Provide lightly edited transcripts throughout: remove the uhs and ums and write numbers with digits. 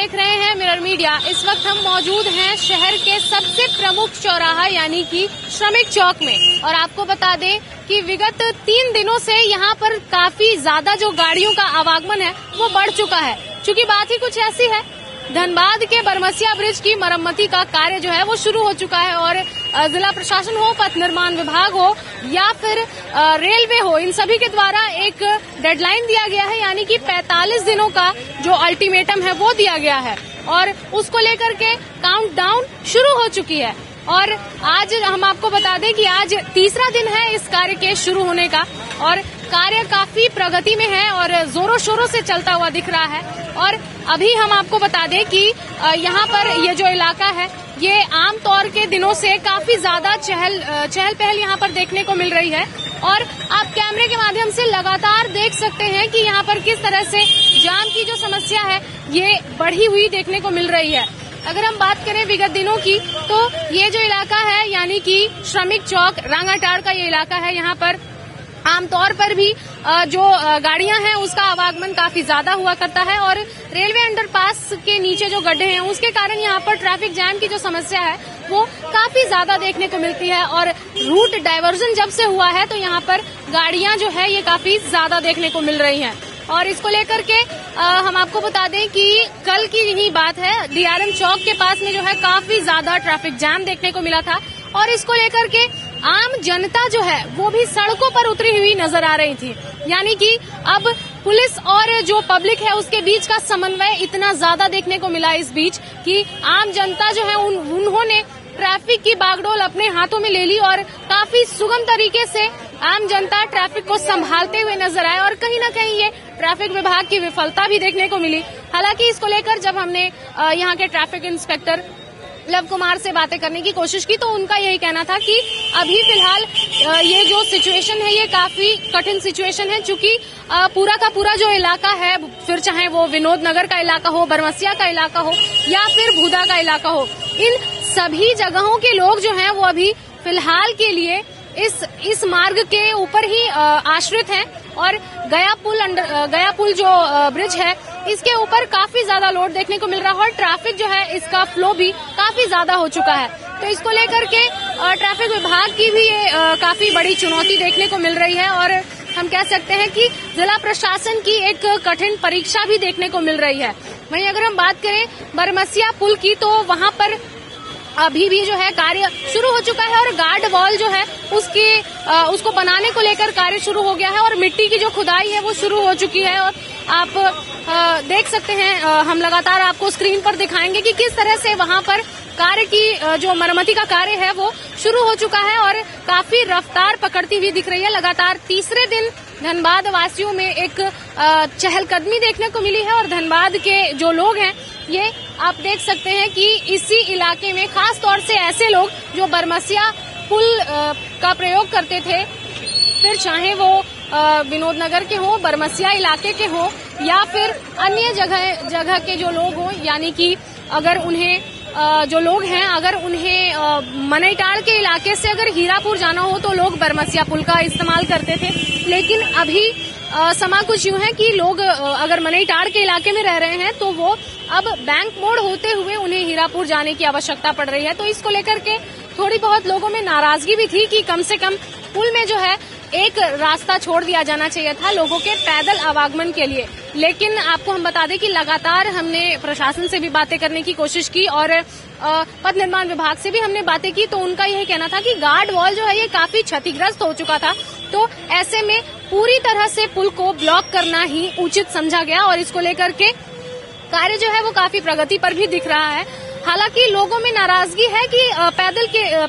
देख रहे हैं मिरर मीडिया। इस वक्त हम मौजूद हैं शहर के सबसे प्रमुख चौराहा यानी कि श्रमिक चौक में। और आपको बता दें कि विगत 3 दिनों से यहाँ पर काफी ज्यादा जो गाड़ियों का आवागमन है वो बढ़ चुका है। चूंकि बात ही कुछ ऐसी है, धनबाद के बरमसिया ब्रिज की मरम्मती का कार्य जो है वो शुरू हो चुका है और जिला प्रशासन हो, पथ निर्माण विभाग हो या फिर रेलवे हो, इन सभी के द्वारा एक डेडलाइन दिया गया है यानी कि 45 दिनों का जो अल्टीमेटम है वो दिया गया है और उसको लेकर के काउंटडाउन शुरू हो चुकी है। और आज हम आपको बता दें कि आज तीसरा दिन है इस कार्य के शुरू होने का और कार्य काफी प्रगति में है और जोरों शोरों से चलता हुआ दिख रहा है। और अभी हम आपको बता दें कि यहाँ पर ये जो इलाका है ये आम तौर के दिनों से काफी ज्यादा चहल पहल यहाँ पर देखने को मिल रही है और आप कैमरे के माध्यम से लगातार देख सकते हैं कि यहाँ पर किस तरह से जाम की जो समस्या है ये बढ़ी हुई देखने को मिल रही है। अगर हम बात करें विगत दिनों की तो ये जो इलाका है यानी कि श्रमिक चौक रांगाटाड़ का ये इलाका है, यहाँ पर आमतौर पर भी जो गाड़ियां हैं उसका आवागमन काफी ज्यादा हुआ करता है और रेलवे अंडरपास के नीचे जो गड्ढे हैं उसके कारण यहाँ पर ट्रैफिक जैम की जो समस्या है वो काफी ज्यादा देखने को मिलती है। और रूट डायवर्जन जब से हुआ है तो यहाँ पर गाड़ियां जो है ये काफी ज्यादा देखने को मिल रही हैं। और इसको लेकर के हम आपको बता दें कि कल की यही बात है, डीआरएम चौक के पास में जो है काफी ज्यादा ट्रैफिक जैम देखने को मिला था और इसको लेकर के आम जनता जो है वो भी सड़कों पर उतरी हुई नजर आ रही थी। यानी कि अब पुलिस और जो पब्लिक है उसके बीच का समन्वय इतना ज्यादा देखने को मिला इस बीच कि आम जनता जो है उन्होंने ट्रैफिक की बागडोर अपने हाथों में ले ली और काफी सुगम तरीके से आम जनता ट्रैफिक को संभालते हुए नजर आए और कहीं न कहीं ये ट्रैफिक विभाग की विफलता भी देखने को मिली। हालांकि इसको लेकर जब हमने यहाँ के ट्रैफिक इंस्पेक्टर लव कुमार से बातें करने की कोशिश की तो उनका यही कहना था कि अभी फिलहाल ये जो सिचुएशन है ये काफी कठिन सिचुएशन है, चूंकि पूरा का पूरा जो इलाका है, फिर चाहे वो विनोद नगर का इलाका हो, बरमसिया का इलाका हो या फिर भूदा का इलाका हो, इन सभी जगहों के लोग जो हैं वो अभी फिलहाल के लिए इस मार्ग के ऊपर ही आश्रित हैं और गया पुल जो ब्रिज है इसके ऊपर काफी ज्यादा लोड देखने को मिल रहा है और ट्रैफिक जो है इसका फ्लो भी काफी ज्यादा हो चुका है। तो इसको लेकर के ट्रैफिक विभाग की भी ये काफी बड़ी चुनौती देखने को मिल रही है और हम कह सकते हैं कि जिला प्रशासन की एक कठिन परीक्षा भी देखने को मिल रही है। वहीं अगर हम बात करें बरमसिया पुल की तो वहां पर अभी भी जो है कार्य शुरू हो चुका है और गार्ड वॉल जो है उसको बनाने को लेकर कार्य शुरू हो गया है और मिट्टी की जो खुदाई है वो शुरू हो चुकी है। और आप देख सकते हैं, हम लगातार आपको स्क्रीन पर दिखाएंगे कि किस तरह से वहां पर कार्य की जो मरम्मती का कार्य है वो शुरू हो चुका है और काफी रफ्तार पकड़ती हुई दिख रही है। लगातार तीसरे दिन धनबाद वासियों में एक चहलकदमी देखने को मिली है और धनबाद के जो लोग हैं ये आप देख सकते हैं कि इसी इलाके में खास तौर से ऐसे लोग जो बरमसिया पुल का प्रयोग करते थे, फिर चाहे वो विनोद नगर के हो, बरमसिया इलाके के हो या फिर अन्य जगह के जो लोग हों, यानी कि अगर उन्हें जो लोग हैं अगर उन्हें मनईटाड़ के इलाके से अगर हीरापुर जाना हो तो लोग बरमसिया पुल का इस्तेमाल करते थे। लेकिन अभी समा कुछ यूं है कि लोग अगर मनईटाड़ के इलाके में रह रहे हैं तो वो अब बैंक मोड़ होते हुए उन्हें हीरापुर जाने की आवश्यकता पड़ रही है। तो इसको लेकर के थोड़ी बहुत लोगों में नाराजगी भी थी कि कम से कम पुल में जो है एक रास्ता छोड़ दिया जाना चाहिए था लोगों के पैदल आवागमन के लिए। लेकिन आपको हम बता दें कि लगातार हमने प्रशासन से भी बातें करने की कोशिश की और पथ निर्माण विभाग से भी हमने बातें की तो उनका यही कहना था कि गार्ड वॉल जो है ये काफी क्षतिग्रस्त हो चुका था, तो ऐसे में पूरी तरह से पुल को ब्लॉक करना ही उचित समझा गया और इसको लेकर के कार्य जो है वो काफी प्रगति पर भी दिख रहा है। हालांकि लोगों में नाराजगी है कि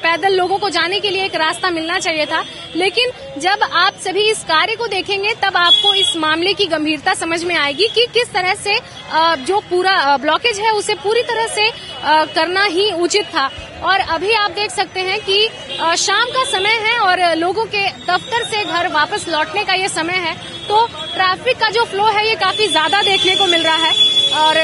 पैदल लोगों को जाने के लिए एक रास्ता मिलना चाहिए था, लेकिन जब आप सभी इस कार्य को देखेंगे तब आपको इस मामले की गंभीरता समझ में आएगी कि किस तरह से जो पूरा ब्लॉकेज है उसे पूरी तरह से करना ही उचित था। और अभी आप देख सकते हैं कि शाम का समय है और लोगों के दफ्तर से घर वापस लौटने का ये समय है, तो ट्रैफिक का जो फ्लो है ये काफी ज्यादा देखने को मिल रहा है। और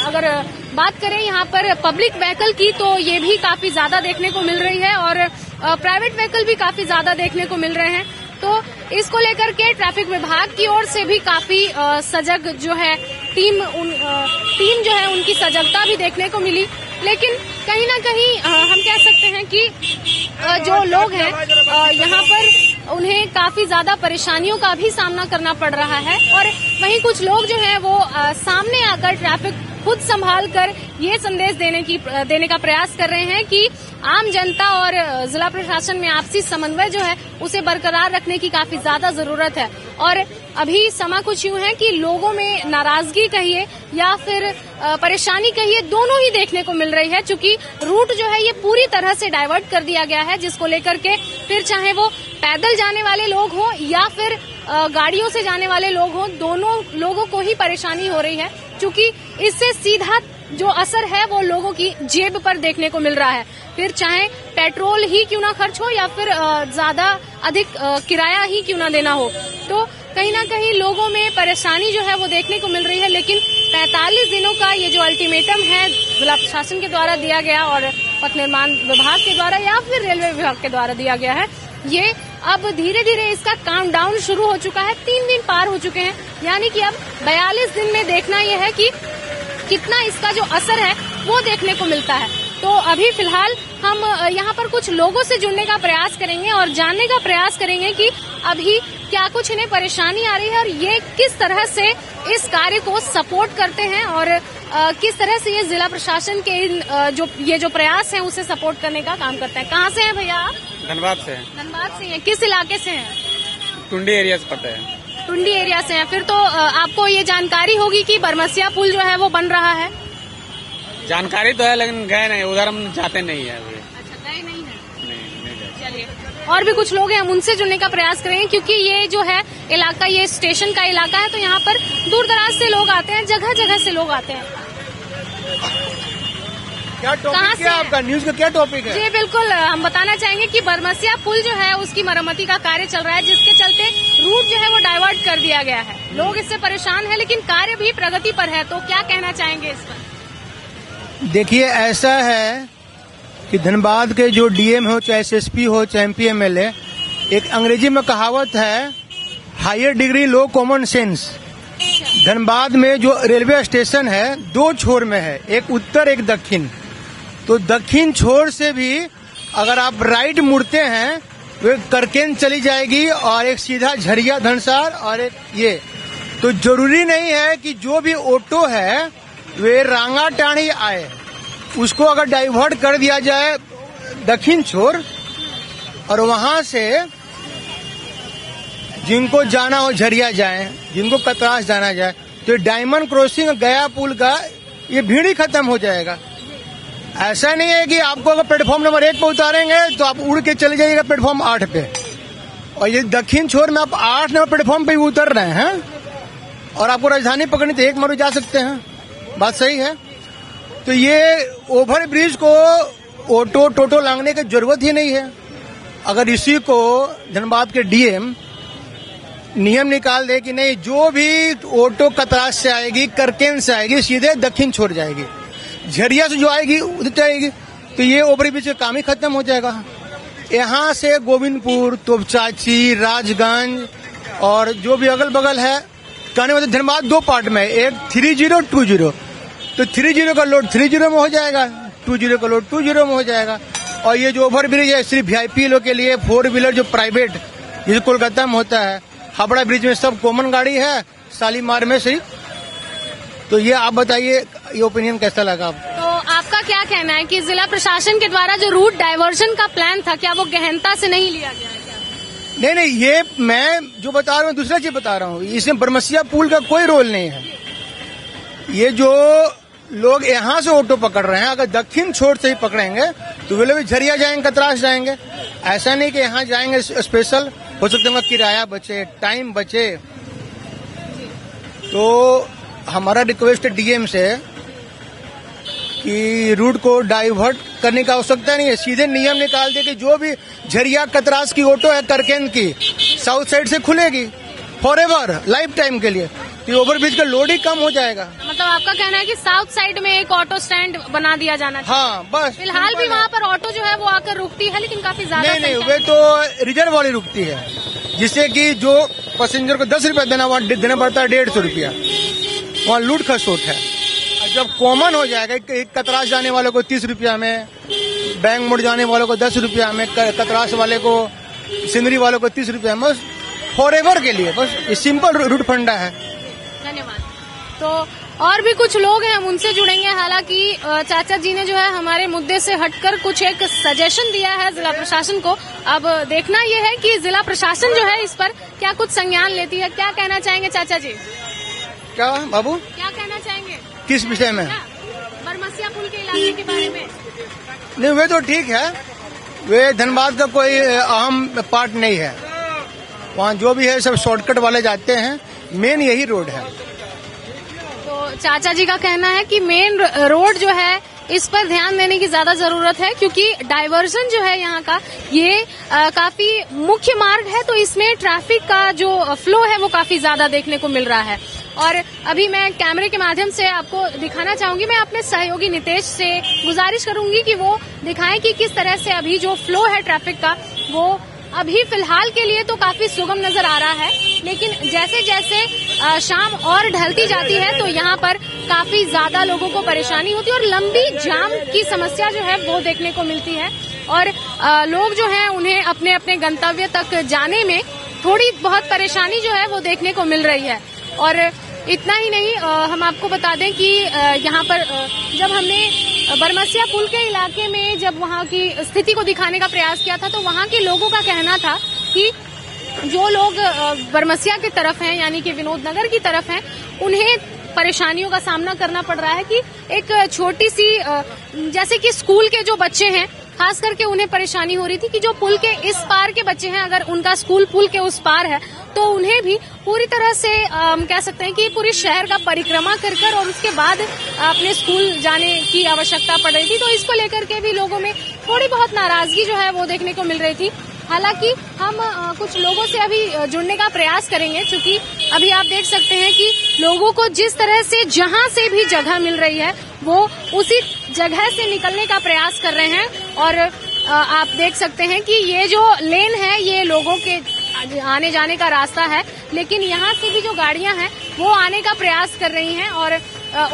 अगर बात करें यहाँ पर पब्लिक व्हीकल की तो ये भी काफी ज्यादा देखने को मिल रही है और प्राइवेट व्हीकल भी काफी ज्यादा देखने को मिल रहे हैं। तो इसको लेकर के ट्रैफिक विभाग की ओर से भी काफी सजग जो है टीम जो है उनकी सजगता भी देखने को मिली। लेकिन कहीं ना कहीं हम कह सकते हैं कि जो लोग हैं यहाँ पर उन्हें काफी ज्यादा परेशानियों का भी सामना करना पड़ रहा है। और वहीं कुछ लोग जो हैं वो सामने आकर ट्रैफिक खुद संभाल कर ये संदेश देने का प्रयास कर रहे हैं कि आम जनता और जिला प्रशासन में आपसी समन्वय जो है उसे बरकरार रखने की काफी ज्यादा जरूरत है। और अभी समा कुछ यूं है कि लोगों में नाराजगी कहिए या फिर परेशानी कहिए, दोनों ही देखने को मिल रही है। चूंकि रूट जो है ये पूरी तरह से डाइवर्ट कर दिया गया है, जिसको लेकर के फिर चाहे वो पैदल जाने वाले लोग हों या फिर गाड़ियों से जाने वाले लोग हों, दोनों लोगों को ही परेशानी हो रही है। चूंकि इससे सीधा जो असर है वो लोगों की जेब पर देखने को मिल रहा है। फिर चाहे पेट्रोल ही क्यों ना खर्च हो या फिर ज्यादा अधिक किराया ही क्यों ना देना हो, तो कहीं ना कहीं लोगों में परेशानी जो है वो देखने को मिल रही है। लेकिन 45 दिनों का ये जो अल्टीमेटम है जिला प्रशासन के द्वारा दिया गया और पथ निर्माण विभाग के द्वारा या फिर रेलवे विभाग के द्वारा दिया गया है, ये अब धीरे धीरे इसका काउंटडाउन शुरू हो चुका है। 3 दिन पार हो चुके हैं, यानी कि अब 42 दिन में देखना यह है कि कितना इसका जो असर है वो देखने को मिलता है। तो अभी फिलहाल हम यहाँ पर कुछ लोगों से जुड़ने का प्रयास करेंगे और जानने का प्रयास करेंगे कि अभी क्या कुछ इन्हें परेशानी आ रही है और ये किस तरह से इस कार्य को सपोर्ट करते हैं और किस तरह से ये जिला प्रशासन के जो प्रयास हैं उसे सपोर्ट करने का काम करते हैं। कहाँ से हैं भैया आप? धनबाद से। धनबाद से हैं। किस इलाके से हैं? टुंडी एरिया से पड़ता है। टुंडी एरिया से हैं। फिर तो आपको ये जानकारी होगी कि बरमसिया पुल जो है वो बन रहा है। जानकारी तो है लेकिन गए नहीं, उधर हम जाते नहीं है अभी। अच्छा, गए नहीं है? नहीं गए। चलिए, और भी कुछ लोग हैं, हम उनसे जुड़ने का प्रयास करेंगे क्योंकि ये जो है इलाका, ये स्टेशन का इलाका है, तो यहाँ पर दूर दराज से लोग आते हैं, जगह जगह से लोग आते हैं। क्या टॉपिक है आपका? न्यूज का क्या टॉपिक है? जी बिल्कुल, हम बताना चाहेंगे कि बरमसिया पुल जो है उसकी मरम्मती का कार्य चल रहा है, जिसके चलते रूट जो है वो डाइवर्ट कर दिया गया है। लोग इससे परेशान है लेकिन कार्य भी प्रगति पर है, तो क्या कहना चाहेंगे इस पर? देखिए, ऐसा है कि धनबाद के जो डीएम हो, चाहे एसएसपी हो, चाहे एमपी एमएलए, एक अंग्रेजी में कहावत है, हायर डिग्री लो कॉमन सेंस। धनबाद में जो रेलवे स्टेशन है 2 छोर में है, एक उत्तर एक दक्षिण। तो दक्षिण छोर से भी अगर आप राइट मुड़ते हैं तो एक करकेन चली जाएगी और एक सीधा झरिया धनसार और एक ये। तो जरूरी नहीं है कि जो भी ऑटो है वे रांगाटाणी आए, उसको अगर डाइवर्ट कर दिया जाए दक्षिण छोर और वहां से जिनको जाना हो झरिया जाए, जिनको कतरास जाना जाए, तो डायमंड क्रॉसिंग गया पुल का ये भीड़ ही खत्म हो जाएगा। ऐसा नहीं है कि आपको अगर प्लेटफॉर्म नंबर 1 पे उतारेंगे तो आप उड़ के चले जाइएगा प्लेटफॉर्म 8 पे, और ये दक्षिण छोर में आप 8 नंबर प्लेटफॉर्म पे उतर रहे हैं और आपको राजधानी पकड़नी तो 1 मारू जा सकते हैं। बात सही है। तो ये ओवर ब्रिज को ऑटो टोटो लांगने की जरूरत ही नहीं है। अगर इसी को धनबाद के डीएम नियम निकाल दे कि नहीं, जो भी ऑटो कतरास से आएगी, करकेन से आएगी, सीधे दक्षिण छोड़ जाएगी, झरिया से जो आएगी उधर जाएगी, तो ये ओवर ब्रिज का काम ही खत्म हो जाएगा। यहाँ से गोविंदपुर, तोपचाची, राजगंज और जो भी अगल बगल है, कहने मतलब धनबाद 2 पार्ट में, एक 30 20। तो 30 का लोड 30 में हो जाएगा, 20 का लोड 20 में हो जाएगा। और ये जो ओवर ब्रिज है सिर्फ वीआईपी लोग के लिए, 4 व्हीलर जो प्राइवेट जैसे कोलकाता में होता है, हावड़ा ब्रिज में सब कॉमन गाड़ी है, शालीमार में सिर्फ। तो ये आप बताइए, ये ओपिनियन कैसा लगा आपको? तो आपका क्या कहना है कि जिला प्रशासन के द्वारा जो रूट डाइवर्जन का प्लान था, क्या वो गहनता से नहीं लिया गया है? नहीं, ये मैं जो बता रहा हूँ दूसरा चीज बता रहा हूँ। इसमें बरमसिया पुल का कोई रोल नहीं है। ये जो लोग यहाँ से ऑटो पकड़ रहे हैं, अगर दक्षिण छोर से ही पकड़ेंगे तो वे लोग झरिया जाएंगे, कतरास जाएंगे। ऐसा नहीं कि यहाँ जाएंगे स्पेशल, हो सकता है किराया बचे, टाइम बचे। तो हमारा रिक्वेस्ट है डीएम से कि रूट को डाइवर्ट करने की आवश्यकता नहीं है, सीधे नियम निकाल दे कि जो भी झरिया कतरास की ऑटो है करकेन की, साउथ साइड से खुलेगी फॉरएवर, लाइफ टाइम के लिए। तो ओवर ब्रिज का लोड ही कम हो जाएगा। मतलब आपका कहना है कि साउथ साइड में एक ऑटो स्टैंड बना दिया जाना चाहिए? हाँ, बस। फिलहाल भी वहाँ पर ऑटो जो है वो आकर रुकती है, लेकिन काफी ज्यादा नहीं, वे तो रिजर्व वाली रुकती है, जिससे कि जो पैसेंजर को 10 रुपया देना पड़ता है 150 रुपया। वहाँ लूट खसोट है। जब कॉमन हो जाएगा, एक कतरास जाने वाले को 30 रुपया में, बैंक मोड़ जाने वालों को 10 रुपया में, कतरास वाले को, सिंदरी वालों को 30 रुपया में, बस फॉरएवर के लिए, बस ये सिंपल रूट फंडा है। धन्यवाद। तो और भी कुछ लोग हैं, हम उनसे जुड़ेंगे। हालांकि चाचा जी ने जो है हमारे मुद्दे से हटकर कुछ एक सजेशन दिया है जिला प्रशासन को। अब देखना यह है कि जिला प्रशासन जो है इस पर क्या कुछ संज्ञान लेती है। क्या कहना चाहेंगे चाचा जी? क्या बाबू, क्या कहना चाहेंगे किस विषय में? बरमसिया पुल के इलाके के बारे में। नहीं, वे तो ठीक है, वे धनबाद का कोई अहम पार्ट नहीं है। वहाँ जो भी है सब शॉर्टकट वाले जाते हैं, मेन यही रोड है। तो चाचा जी का कहना है कि मेन रोड जो है इस पर ध्यान देने की ज्यादा जरूरत है, क्योंकि डाइवर्जन जो है यहाँ का ये काफी मुख्य मार्ग है, तो इसमें ट्रैफिक का जो फ्लो है वो काफी ज्यादा देखने को मिल रहा है। और अभी मैं कैमरे के माध्यम से आपको दिखाना चाहूंगी, मैं अपने सहयोगी नितेश से गुजारिश करूंगी कि वो दिखाएं कि किस तरह से अभी जो फ्लो है ट्रैफिक का वो अभी फिलहाल के लिए तो काफी सुगम नजर आ रहा है, लेकिन जैसे जैसे शाम और ढलती जाती है तो यहाँ पर काफी ज्यादा लोगों को परेशानी होती है और लंबी जाम की समस्या जो है वो देखने को मिलती है। और लोग जो हैं उन्हें अपने अपने गंतव्य तक जाने में थोड़ी बहुत परेशानी जो है वो देखने को मिल रही है। और इतना ही नहीं, हम आपको बता दें कि यहाँ पर जब हमने बरमसिया पुल के इलाके में जब वहाँ की स्थिति को दिखाने का प्रयास किया था तो वहाँ के लोगों का कहना था कि जो लोग बरमसिया की तरफ हैं, यानी कि विनोद नगर की तरफ हैं, उन्हें परेशानियों का सामना करना पड़ रहा है कि एक छोटी सी जैसे कि स्कूल के जो बच्चे हैं, खास करके उन्हें परेशानी हो रही थी कि जो पुल के इस पार के बच्चे हैं, अगर उनका स्कूल पुल के उस पार है तो उन्हें भी पूरी तरह से कह सकते हैं कि पूरी शहर का परिक्रमा कर और उसके बाद अपने स्कूल जाने की आवश्यकता पड़ रही थी। तो इसको लेकर के भी लोगों में थोड़ी बहुत नाराजगी जो है वो देखने को मिल रही थी। हालांकि हम कुछ लोगों से अभी जुड़ने का प्रयास करेंगे, क्योंकि अभी आप देख सकते हैं कि लोगों को जिस तरह से जहां से भी जगह मिल रही है वो उसी जगह से निकलने का प्रयास कर रहे हैं। और आप देख सकते हैं कि ये जो लेन है ये लोगों के आने जाने का रास्ता है, लेकिन यहाँ से भी जो गाड़ियां हैं वो आने का प्रयास कर रही हैं। और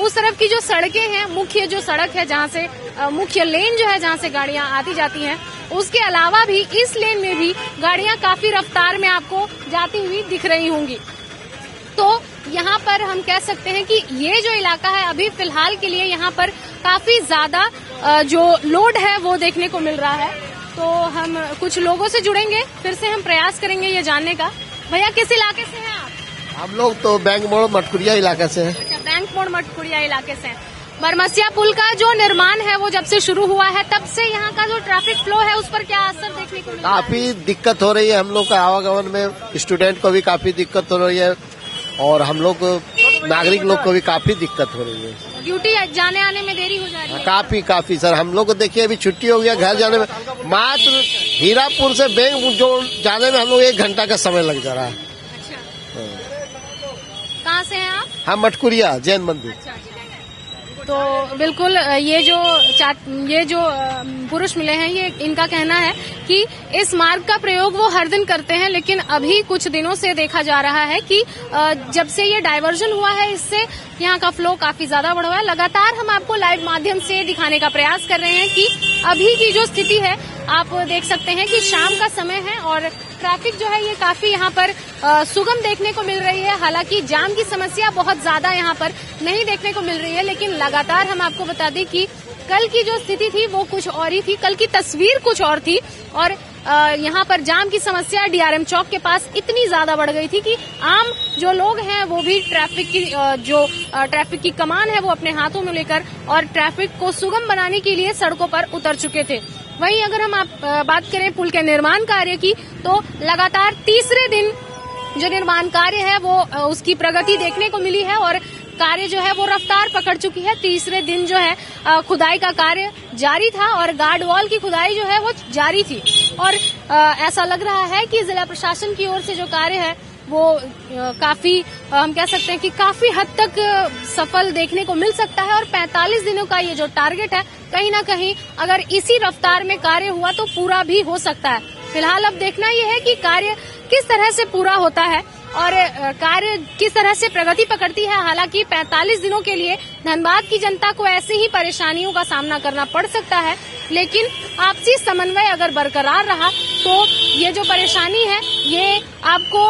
उस तरफ की जो सड़कें हैं, मुख्य जो सड़क है जहाँ से मुख्य लेन जो है जहाँ से गाड़ियां आती जाती हैं, उसके अलावा भी इस लेन में भी गाड़ियां काफी रफ्तार में आपको जाती हुई दिख रही होंगी। तो यहाँ पर हम कह सकते हैं कि ये जो इलाका है अभी फिलहाल के लिए यहाँ पर काफी ज्यादा जो लोड है वो देखने को मिल रहा है। तो हम कुछ लोगों से जुड़ेंगे, फिर से हम प्रयास करेंगे ये जानने का। भैया किस इलाके से हैं आप? हम लोग तो बैंक मोड़ मटकुरिया इलाके से हैं। अच्छा, बैंक मोड़ मटकुरिया इलाके से हैं। बरमसिया पुल का जो निर्माण है वो जब से शुरू हुआ है तब से यहाँ का जो ट्रैफिक फ्लो है उस पर क्या असर देखने को मिल रहा है? काफी दिक्कत हो रही है हम लोग का आवागमन में, स्टूडेंट को भी काफी दिक्कत हो रही है और हम लोग नागरिक लोग को भी काफी दिक्कत हो रही है। ड्यूटी जाने आने में देरी हो जा रही है? काफी सर, हम लोग को देखिए अभी छुट्टी हो गया, घर जाने में मात्र हीरापुर से बैंक जो जाने में हम लोग 1 घंटा का समय लग जा रहा है। अच्छा, कहाँ से हैं आप? हम मटकुरिया जैन मंदिर। तो बिल्कुल ये जो पुरुष मिले हैं, ये इनका कहना है कि इस मार्ग का प्रयोग वो हर दिन करते हैं, लेकिन अभी कुछ दिनों से देखा जा रहा है कि जब से ये डाइवर्जन हुआ है इससे यहाँ का फ्लो काफी ज्यादा बढ़ा हुआ है। लगातार हम आपको लाइव माध्यम से दिखाने का प्रयास कर रहे हैं कि अभी की जो स्थिति है आप देख सकते हैं कि शाम का समय है और ट्रैफिक जो है ये काफी यहाँ पर सुगम देखने को मिल रही है। हालांकि जाम की समस्या बहुत ज्यादा यहाँ पर नहीं देखने को मिल रही है, लेकिन लगातार हम आपको बता दें कि कल की जो स्थिति थी वो कुछ और ही थी, कल की तस्वीर कुछ और थी। और यहाँ पर जाम की समस्या डीआरएम चौक के पास इतनी ज्यादा बढ़ गई थी कि आम जो लोग हैं वो भी ट्रैफिक की कमान है वो अपने हाथों में लेकर और ट्रैफिक को सुगम बनाने के लिए सड़कों पर उतर चुके थे। वहीं अगर हम बात करें पुल के निर्माण कार्य की, तो लगातार तीसरे दिन जो निर्माण कार्य है वो उसकी प्रगति देखने को मिली है और कार्य जो है वो रफ्तार पकड़ चुकी है। तीसरे दिन जो है खुदाई का कार्य जारी था और गार्ड वॉल की खुदाई जो है वो जारी थी और ऐसा लग रहा है कि जिला प्रशासन की ओर से जो कार्य है वो काफी हम कह सकते हैं कि काफी हद तक सफल देखने को मिल सकता है। और 45 दिनों का ये जो टारगेट है, कहीं ना कहीं अगर इसी रफ्तार में कार्य हुआ तो पूरा भी हो सकता है। फिलहाल अब देखना ये है कि कार्य किस तरह से पूरा होता है और कार्य किस तरह से प्रगति पकड़ती है। हालांकि 45 दिनों के लिए धनबाद की जनता को ऐसे ही परेशानियों का सामना करना पड़ सकता है, लेकिन आपसी समन्वय अगर बरकरार रहा तो ये जो परेशानी है ये आपको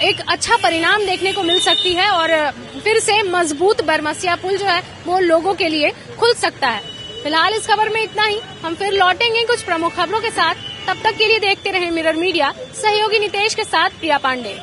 एक अच्छा परिणाम देखने को मिल सकती है और फिर से मजबूत बरमसिया पुल जो है वो लोगों के लिए खुल सकता है। फिलहाल इस खबर में इतना ही, हम फिर लौटेंगे कुछ प्रमुख खबरों के साथ। तब तक के लिए देखते रहें मिरर मीडिया। सहयोगी नितेश के साथ प्रिया पांडे।